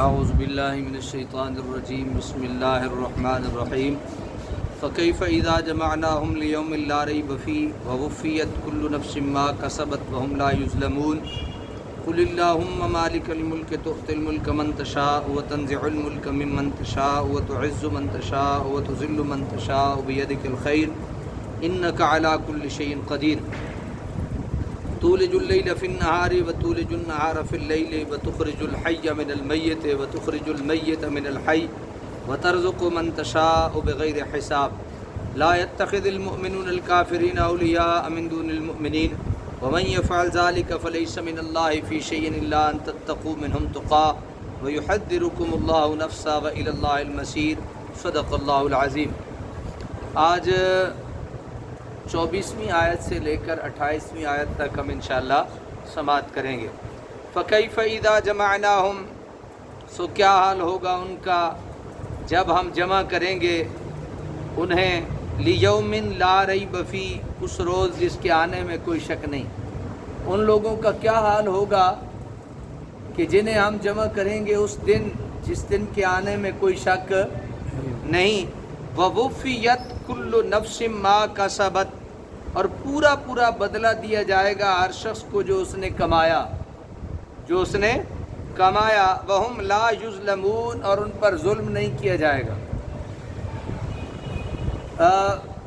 اعوذ باللہ من الشیطان الرجیم بسم اللہ الرحمن الرحیم فکیف اذا جمعناہم لیوم لا ریب فیہ ووفیت کل نفس ما کسبت وہم لا یظلمون قل اللہم مالک الملک تؤتی الملک من تشاء وتنزع الملک ممن تشاء وتعز من تشاء وتذل من تشاء بیدک الخیر انک علی کل شیء قدیر تولج اللیل فی النہار وتولج النہار فی اللیل وتخرج الحی من المیت وتخرج المیت من الحی وترزق من تشاء بغیر حساب لا يتخذ المؤمنون الكافرین اولیاء من دون المؤمنین ومن يفعل ذلك فليس من الله في شيء الا ان تتقوا منهم تقى ويحذركم الله نفسا والى الله المصير صدق اللہ العظیم۔ آج 24ویں آیت سے لے کر 28ویں آیت تک ہم انشاءاللہ سماعت کریں گے۔ فَكَيْفَ إِذَا جَمَعْنَاهُمْ، سو کیا حال ہوگا ان کا جب ہم جمع کریں گے انہیں، لِيَوْمٍ لَا رَيْبَ فِيهِ، اس روز جس کے آنے میں کوئی شک نہیں۔ ان لوگوں کا کیا حال ہوگا کہ جنہیں ہم جمع کریں گے اس دن جس دن کے آنے میں کوئی شک نہیں۔ وَوُفِّيَتْ كُلُّ نَفْسٍ مَا كَسَبَتْ، اور پورا بدلہ دیا جائے گا ہر شخص کو جو اس نے کمایا، وَهُمْ لَا يُظْلَمُونَ، اور ان پر ظلم نہیں کیا جائے گا۔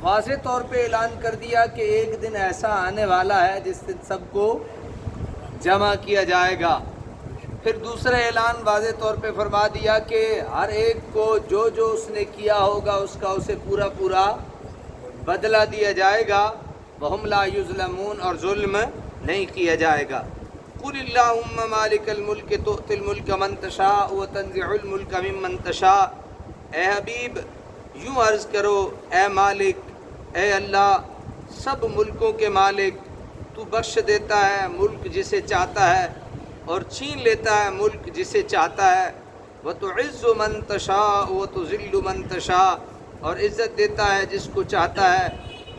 واضح طور پہ اعلان کر دیا کہ ایک دن ایسا آنے والا ہے جس دن سب کو جمع کیا جائے گا۔ پھر دوسرا اعلان واضح طور پہ فرما دیا کہ ہر ایک کو جو اس نے کیا ہوگا اس کا اسے پورا بدلہ دیا جائے گا۔ وَهُمْ لَا يُظْلَمُونَ، اور ظلم نہیں کیا جائے گا۔ قُلِ اللَّهُمَّ مَالِكَ الْمُلْكِ تُؤْتِي الْمُلْكَ مَن تَشَاءُ وَتَنزِعُ الْمُلْكَ مِمَّن تَشَاءُ، اے حبیب یوں عرض کرو، اے مالک، اے اللہ سب ملکوں کے مالک، تو بخش دیتا ہے ملک جسے چاہتا ہے اور چھین لیتا ہے ملک جسے چاہتا ہے۔ وَتُعِزُّ مَن تَشَاءُ وَتُذِلُّ مَن تَشَاءُ، اور عزت دیتا ہے جس کو چاہتا ہے،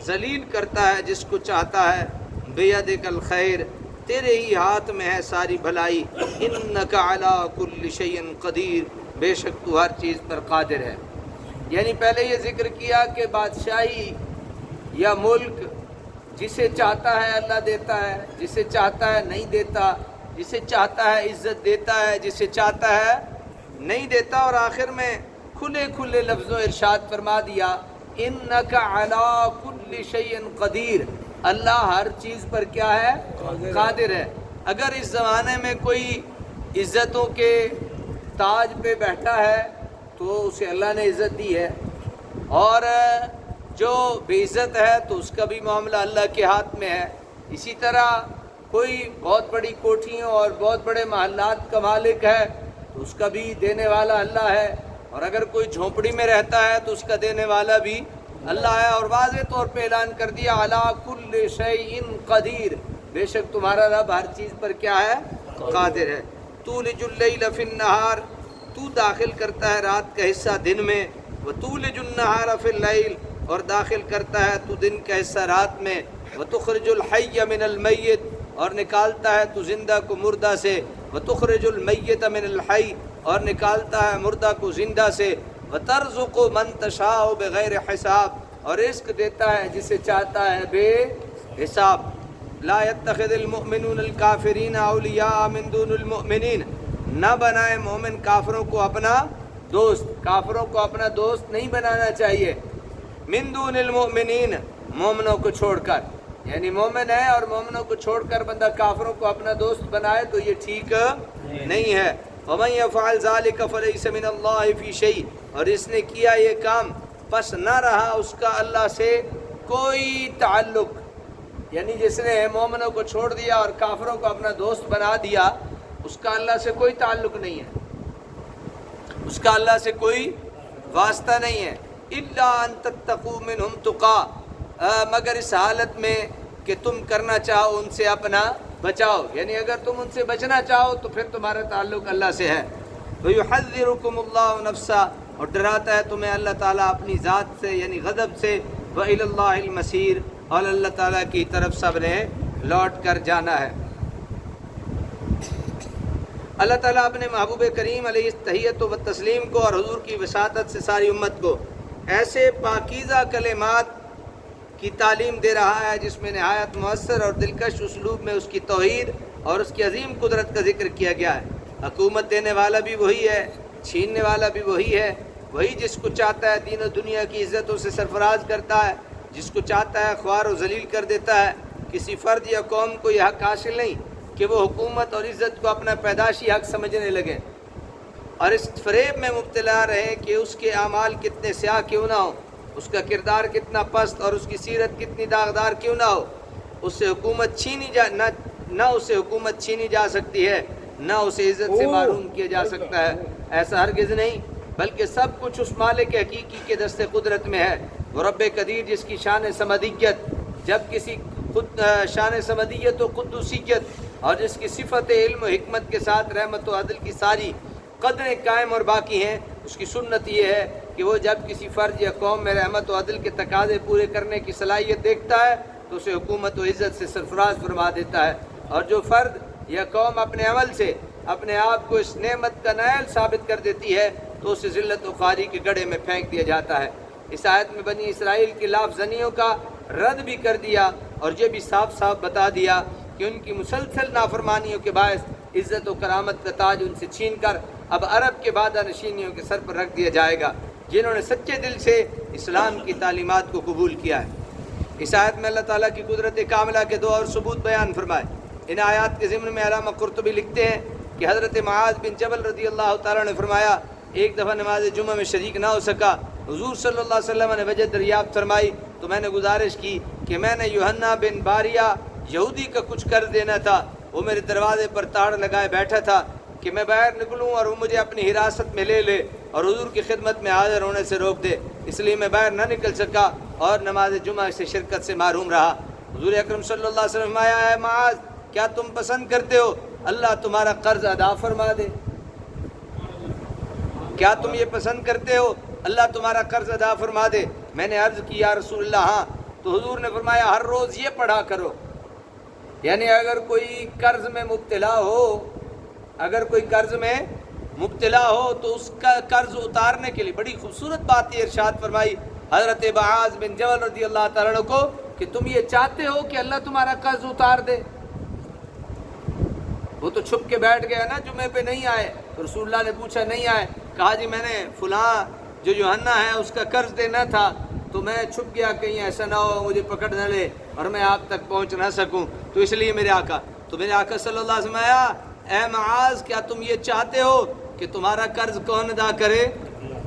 ذلیل کرتا ہے جس کو چاہتا ہے۔ بِیَدِکَ الْخَیْرُ، تیرے ہی ہاتھ میں ہے ساری بھلائی۔ اِنَّکَ عَلیٰ کُلِّ شَیْءٍ قدیر، بے شک تو ہر چیز پر قادر ہے۔ یعنی پہلے یہ ذکر کیا کہ بادشاہی یا ملک جسے چاہتا ہے اللہ دیتا ہے، جسے چاہتا ہے نہیں دیتا، جسے چاہتا ہے عزت دیتا ہے، جسے چاہتا ہے نہیں دیتا۔ اور آخر میں کھلے لفظوں ارشاد فرما دیا، انک علی کل شیء قدیر، اللہ ہر چیز پر کیا ہے؟ قادر ہے۔ اگر اس زمانے میں کوئی عزتوں کے تاج پہ بیٹھا ہے تو اسے اللہ نے عزت دی ہے، اور جو بے عزت ہے تو اس کا بھی معاملہ اللہ کے ہاتھ میں ہے۔ اسی طرح کوئی بہت بڑی کوٹھیوں اور بہت بڑے محلات کا مالک ہے تو اس کا بھی دینے والا اللہ ہے، اور اگر کوئی جھونپڑی میں رہتا ہے تو اس کا دینے والا بھی اللہ ہے۔ اور واضح طور پہ اعلان کر دیا، علی کل شیء قدیر، بے شک تمہارا رب ہر چیز پر کیا ہے؟ قادر ہے۔ تولج اللیل فی النہار، تو داخل کرتا ہے رات کا حصہ دن میں، وتولج النہار فی اللیل، اور داخل کرتا ہے تو دن کا حصہ رات میں، وتخرج الحی من المیت، اور نکالتا ہے تو زندہ کو مردہ سے، وتخرج المیت من الحی، اور نکالتا ہے مردہ کو زندہ سے، وترزق من تشاء بغیر حساب، اور رزق دیتا ہے جسے چاہتا ہے بے حساب۔ لا يتخذ المؤمنون الکافرین اولیاء من دون المؤمنین، نہ بنائے مومن کافروں کو اپنا دوست، کافروں کو اپنا دوست نہیں بنانا چاہیے۔ من دون المؤمنین، مومنوں کو چھوڑ کر، یعنی مومن ہے اور مومنوں کو چھوڑ کر بندہ کافروں کو اپنا دوست بنائے تو یہ ٹھیک نہیں ہے۔ وَمَن يَفْعَلْ ذَلِكَ فَلَيْسَ مِنَ اللَّهِ فِي شَيْءٍ، اور اس نے کیا یہ کام پس نہ رہا اس کا اللہ سے کوئی تعلق، یعنی جس نے مومنوں کو چھوڑ دیا اور کافروں کو اپنا دوست بنا دیا اس کا اللہ سے کوئی تعلق نہیں ہے، اس کا اللہ سے کوئی واسطہ نہیں ہے۔ إِلَّا أَن تَتَّقُوا مِنْهُمْ تُقَىٰ، مگر اس حالت میں کہ تم کرنا چاہو ان سے اپنا بچاؤ، یعنی اگر تم ان سے بچنا چاہو تو پھر تمہارا تعلق اللہ سے ہے۔ وَيُحَذِّرُكُمُ اللَّهُ نَفْسَهُ، اور ڈراتا ہے تمہیں اللہ تعالیٰ اپنی ذات سے یعنی غضب سے۔ وَإِلَى اللَّهِ الْمَصِيرُ، اور اللہ تعالیٰ کی طرف سب نے لوٹ کر جانا ہے۔ اللہ تعالیٰ اپنے محبوب کریم علیہ التحیت و تسلیم کو اور حضور کی وساطت سے ساری امت کو ایسے پاکیزہ کلمات کی تعلیم دے رہا ہے جس میں نہایت مؤثر اور دلکش اسلوب میں اس کی توحید اور اس کی عظیم قدرت کا ذکر کیا گیا ہے۔ حکومت دینے والا بھی وہی ہے، چھیننے والا بھی وہی ہے، وہی جس کو چاہتا ہے دین و دنیا کی عزتوں سے سرفراز کرتا ہے، جس کو چاہتا ہے خوار و ذلیل کر دیتا ہے۔ کسی فرد یا قوم کو یہ حق حاصل نہیں کہ وہ حکومت اور عزت کو اپنا پیدائشی حق سمجھنے لگے اور اس فریب میں مبتلا رہے کہ اس کے اعمال کتنے سیاہ کیوں نہ ہو، اس کا کردار کتنا پست اور اس کی سیرت کتنی داغدار کیوں نہ ہو، اس سے حکومت نہ اسے حکومت چھینی جا سکتی ہے، نہ اسے عزت سے محروم کیا جا سکتا ہے۔ ایسا ہرگز نہیں، بلکہ سب کچھ اس مالک حقیقی کے دست قدرت میں ہے۔ وہ رب قدیر جس کی شان سمدیت، جب کسی شان سمدیت و قدوسیت اور جس کی صفت علم و حکمت کے ساتھ رحمت و عدل کی ساری قدریں قائم اور باقی ہیں، اس کی سنت یہ ہے کہ وہ جب کسی فرد یا قوم میں رحمت و عدل کے تقاضے پورے کرنے کی صلاحیت دیکھتا ہے تو اسے حکومت و عزت سے سرفراز فرما دیتا ہے، اور جو فرد یا قوم اپنے عمل سے اپنے آپ کو اس نعمت کا نائل ثابت کر دیتی ہے تو اسے ذلت و خواری کے گڑھے میں پھینک دیا جاتا ہے۔ اس آیت میں بنی اسرائیل کی لافزنیوں کا رد بھی کر دیا اور یہ بھی صاف صاف بتا دیا کہ ان کی مسلسل نافرمانیوں کے باعث عزت و کرامت کا تاج ان سے چھین کر اب عرب کے بادہ نشینیوں کے سر پر رکھ دیا جائے گا جنہوں نے سچے دل سے اسلام کی تعلیمات کو قبول کیا ہے۔ اس آیت میں اللہ تعالیٰ کی قدرت کاملہ کے دو اور ثبوت بیان فرمائے۔ ان آیات کے ضمن میں علامہ قرطبی لکھتے ہیں کہ حضرت معاذ بن جبل رضی اللہ تعالیٰ نے فرمایا ایک دفعہ نماز جمعہ میں شریک نہ ہو سکا، حضور صلی اللہ علیہ وسلم نے وجہ دریافت فرمائی تو میں نے گزارش کی کہ میں نے یوحنا بن باریہ یہودی کا کچھ قرض دینا تھا، وہ میرے دروازے پر تاڑ لگائے بیٹھا تھا کہ میں باہر نکلوں اور وہ مجھے اپنی حراست میں لے لے اور حضور کی خدمت میں حاضر ہونے سے روک دے، اس لیے میں باہر نہ نکل سکا اور نماز جمعہ سے شرکت سے محروم رہا۔ حضور اکرم صلی اللہ علیہ وسلم فرمایا اے معاذ کیا تم پسند کرتے ہو اللہ تمہارا قرض ادا فرما دے؟ کیا تم یہ پسند کرتے ہو اللہ تمہارا قرض ادا فرما دے؟ میں نے عرض کی یا رسول اللہ ہاں۔ تو حضور نے فرمایا ہر روز یہ پڑھا کرو، یعنی اگر کوئی قرض میں مبتلا ہو تو اس کا قرض اتارنے کے لیے بڑی خوبصورت بات یہ ارشاد فرمائی حضرت معاذ بن جبل رضی اللہ تعالیٰ عنہ کو کہ تم یہ چاہتے ہو کہ اللہ تمہارا قرض اتار دے؟ وہ تو چھپ کے بیٹھ گیا نا، جمعے پہ نہیں آئے تو رسول اللہ نے پوچھا نہیں آئے، کہا جی میں نے فلاں جو یوحنا ہے اس کا قرض دینا تھا تو میں چھپ گیا، کہیں ایسا نہ ہو مجھے پکڑ نہ لے اور میں آپ تک پہنچ نہ سکوں، تو اس لیے میرے آقا صلی اللہ علیہ وسلم آیا اے معاذ کیا تم یہ چاہتے ہو کہ تمہارا قرض کون ادا کرے؟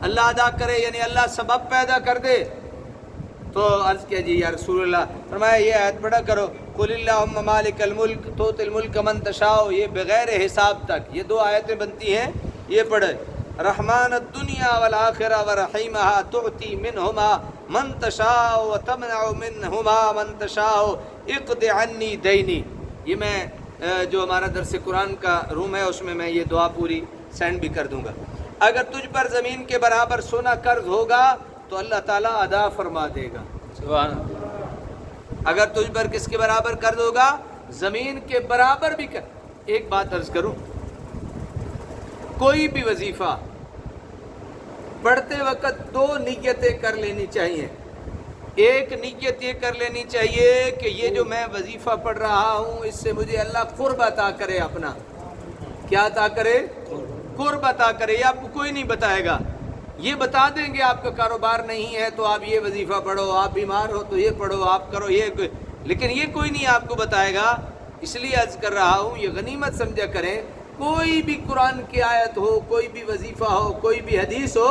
اللہ ادا کرے، یعنی اللہ سبب پیدا کر دے۔ تو عرض کیا جی یا رسول اللہ، فرمایا یہ آیت پڑھا کرو قل اللہم مالک الملک تؤتی الملک من تشاء، یہ بغیر حساب تک یہ دو آیتیں بنتی ہیں، یہ پڑھے رحمان الدنیا والآخرہ ورحیمہا تؤتی منہما من تشاء وتمنع منہما من تشاء اقض عنی دینی۔ یہ میں جو ہمارا درس قرآن کا روم ہے اس میں یہ دعا پوری سینڈ بھی کر دوں گا۔ اگر تجھ پر زمین کے برابر سونا قرض ہوگا تو اللہ تعالیٰ ادا فرما دے گا۔ سبحان اللہ۔ اگر تجھ پر کس کے برابر قرض ہوگا؟ زمین کے برابر بھی کر۔ ایک بات عرض کروں، کوئی بھی وظیفہ پڑھتے وقت دو نیتیں کر لینی چاہیے۔ ایک نیت یہ کر لینی چاہیے کہ یہ جو میں وظیفہ پڑھ رہا ہوں اس سے مجھے اللہ قرب عطا کرے، اپنا کیا عطا کرے؟ قرب عطا کرے۔ یہ آپ کو کوئی نہیں بتائے گا، یہ بتا دیں گے آپ کا کاروبار نہیں ہے تو آپ یہ وظیفہ پڑھو، آپ بیمار ہو تو یہ پڑھو، آپ کرو یہ، لیکن یہ کوئی نہیں آپ کو بتائے گا۔ اس لیے عرض کر رہا ہوں یہ غنیمت سمجھا کریں، کوئی بھی قرآن کی آیت ہو، کوئی بھی وظیفہ ہو، کوئی بھی حدیث ہو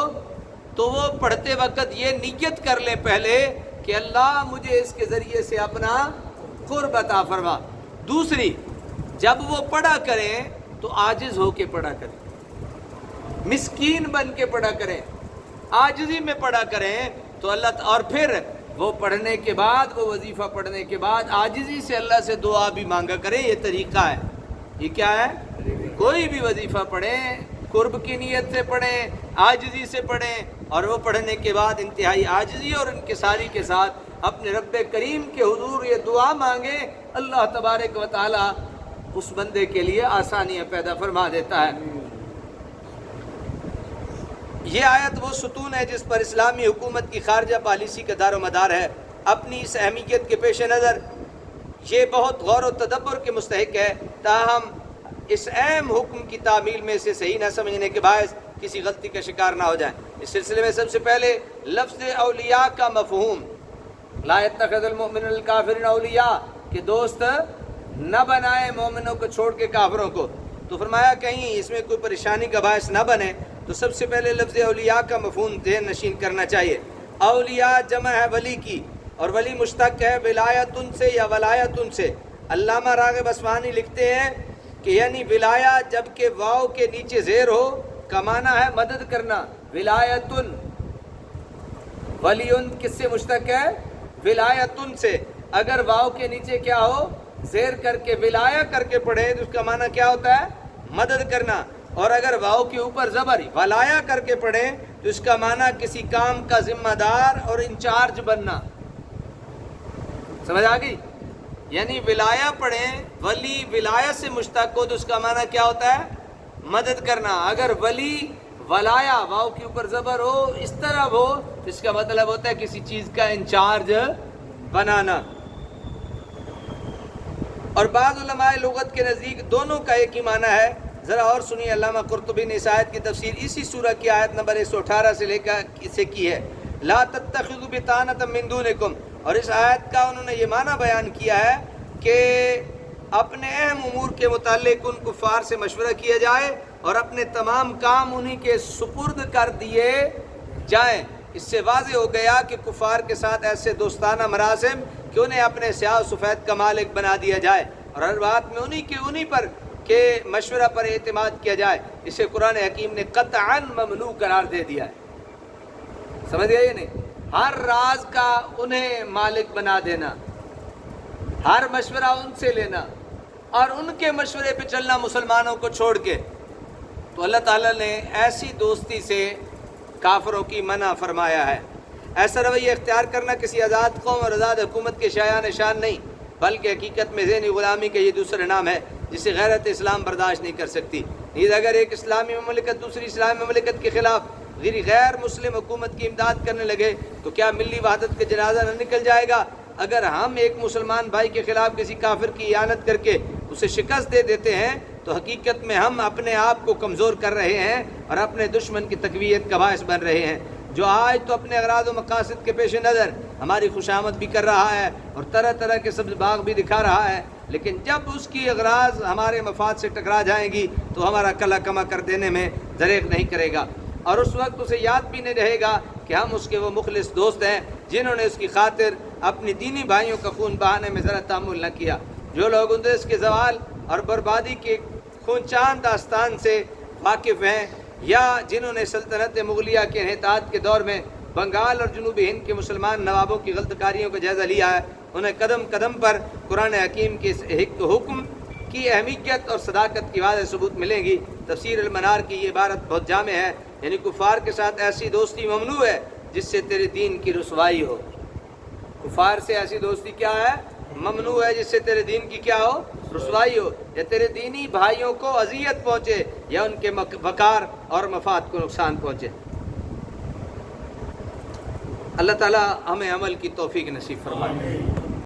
تو وہ پڑھتے وقت یہ نیت کر لیں پہلے کہ اللہ مجھے اس کے ذریعے سے اپنا قرب عطا فرما۔ دوسری، جب وہ پڑھا کریں تو عاجز ہو کے پڑھا کریں، مسکین بن کے پڑھا کریں، عاجزی میں پڑھا کریں تو اللہ اور پھر وہ پڑھنے کے بعد، وہ وظیفہ پڑھنے کے بعد عاجزی سے اللہ سے دعا بھی مانگا کریں۔ یہ طریقہ ہے۔ یہ کیا ہے؟ کوئی بھی وظیفہ پڑھیں قرب کی نیت سے پڑھیں، عاجزی سے پڑھیں، اور وہ پڑھنے کے بعد انتہائی عاجزی اور انکساری کے ساتھ اپنے رب کریم کے حضور یہ دعا مانگیں اللہ تبارک و تعالی اس بندے کے لیے آسانیاں پیدا فرما دیتا ہے۔ یہ آیت وہ ستون ہے جس پر اسلامی حکومت کی خارجہ پالیسی کا دار و مدار ہے۔ اپنی اس اہمیت کے پیش نظر یہ بہت غور و تدبر کے مستحق ہے، تاہم اس اہم حکم کی تعمیل میں اسے صحیح نہ سمجھنے کے باعث کسی غلطی کا شکار نہ ہو جائیں۔ اس سلسلے میں سب سے پہلے لفظ اولیاء کا مفہوم، لا يتخذ المؤمن الکافرین اولیاء، کہ دوست نہ بنائے مومنوں کو چھوڑ کے کافروں کو، تو فرمایا کہیں اس میں کوئی پریشانی کا باعث نہ بنے تو سب سے پہلے لفظ اولیاء کا مفہوم ذہن نشین کرنا چاہیے۔ اولیاء جمع ہے ولی کی، اور ولی مشتق ہے ولایتن سے یا ولایتن سے۔ علامہ راغب اصفہانی لکھتے ہیں کہ یعنی ولایہ جب کہ واو کے نیچے زیر ہو کا معنی ہے مدد کرنا۔ ولایتن، ولیون کس سے مشتق ہے؟ ولایتن سے۔ اگر واو کے نیچے کیا ہو؟ زیر کر کے ولایہ کر کے پڑھے تو اس کا معنی کیا ہوتا ہے؟ مدد کرنا۔ اور اگر واو کے اوپر زبر ولایا کر کے پڑھیں تو اس کا معنی کسی کام کا ذمہ دار اور انچارج بننا۔ سمجھ آ گئی؟ یعنی ولایا پڑھیں، ولی ولایا سے مشتق ہو تو اس کا معنی کیا ہوتا ہے؟ مدد کرنا۔ اگر ولی ولایا واو کے اوپر زبر ہو اس طرح ہو تو اس کا مطلب ہوتا ہے کسی چیز کا انچارج بنانا۔ اور بعض علماء لغت کے نزدیک دونوں کا ایک ہی معنی ہے۔ ذرا اور سنیے، علامہ قرطبی نے اس آیت کی تفسیر اسی سورہ کی آیت نمبر 118 سے لے کر اسے کی ہے، لا تتخذوا بطانة من دونکم، اور اس آیت کا انہوں نے یہ معنی بیان کیا ہے کہ اپنے اہم امور کے متعلق ان کفار سے مشورہ کیا جائے اور اپنے تمام کام انہی کے سپرد کر دیے جائیں۔ اس سے واضح ہو گیا کہ کفار کے ساتھ ایسے دوستانہ مراسم کہ انہیں اپنے سیاہ و سفید کا مالک بنا دیا جائے اور ہر بات میں انہی پر کہ مشورہ پر اعتماد کیا جائے۔ اسے قرآن حکیم نے قطعاً ممنوع قرار دے دیا ہے۔ سمجھ گئے یہ نہیں؟ ہر راز کا انہیں مالک بنا دینا، ہر مشورہ ان سے لینا اور ان کے مشورے پہ چلنا مسلمانوں کو چھوڑ کے، تو اللہ تعالیٰ نے ایسی دوستی سے کافروں کی منع فرمایا ہے۔ ایسا رویہ اختیار کرنا کسی آزاد قوم اور آزاد حکومت کے شایان نشان نہیں، بلکہ حقیقت میں ذہنی غلامی کا یہ دوسرا نام ہے جسے غیرت اسلام برداشت نہیں کر سکتی۔ نیز اگر ایک اسلامی مملکت دوسری اسلامی مملکت کے خلاف غیر مسلم حکومت کی امداد کرنے لگے تو کیا ملی وحدت کا جنازہ نہ نکل جائے گا؟ اگر ہم ایک مسلمان بھائی کے خلاف کسی کافر کی اعانت کر کے اسے شکست دے دیتے ہیں تو حقیقت میں ہم اپنے آپ کو کمزور کر رہے ہیں اور اپنے دشمن کی تقویت کا باعث بن رہے ہیں، جو آج تو اپنے اغراض و مقاصد کے پیش نظر ہماری خوشامد بھی کر رہا ہے اور طرح طرح کے سبز باغ بھی دکھا رہا ہے، لیکن جب اس کی اغراض ہمارے مفاد سے ٹکرا جائیں گی تو ہمارا کلا کما کر دینے میں دریغ نہیں کرے گا، اور اس وقت اسے یاد بھی نہیں رہے گا کہ ہم اس کے وہ مخلص دوست ہیں جنہوں نے اس کی خاطر اپنی دینی بھائیوں کا خون بہانے میں ذرا تحمل نہ کیا۔ جو لوگ اندیس کے زوال اور بربادی کے خونچان داستان سے واقف ہیں یا جنہوں نے سلطنت مغلیہ کے انحطاط کے دور میں بنگال اور جنوبی ہند کے مسلمان نوابوں کی غلط کاریوں کا جائزہ لیا ہے، انہیں قدم قدم پر قرآن حکیم کے اس حکم کی اہمیت اور صداقت کی واضح ثبوت ملیں گی۔ تفسیر المنار کی یہ عبارت بہت جامع ہے، یعنی کفار کے ساتھ ایسی دوستی ممنوع ہے جس سے تیرے دین کی رسوائی ہو۔ کفار سے ایسی دوستی کیا ہے؟ ممنوع ہے، جس سے تیرے دین کی کیا ہو؟ رسوائی ہو، یا تیرے دینی بھائیوں کو اذیت پہنچے یا ان کے وقار اور مفاد کو نقصان پہنچے۔ اللہ تعالی ہمیں عمل کی توفیق نصیب فرمائے۔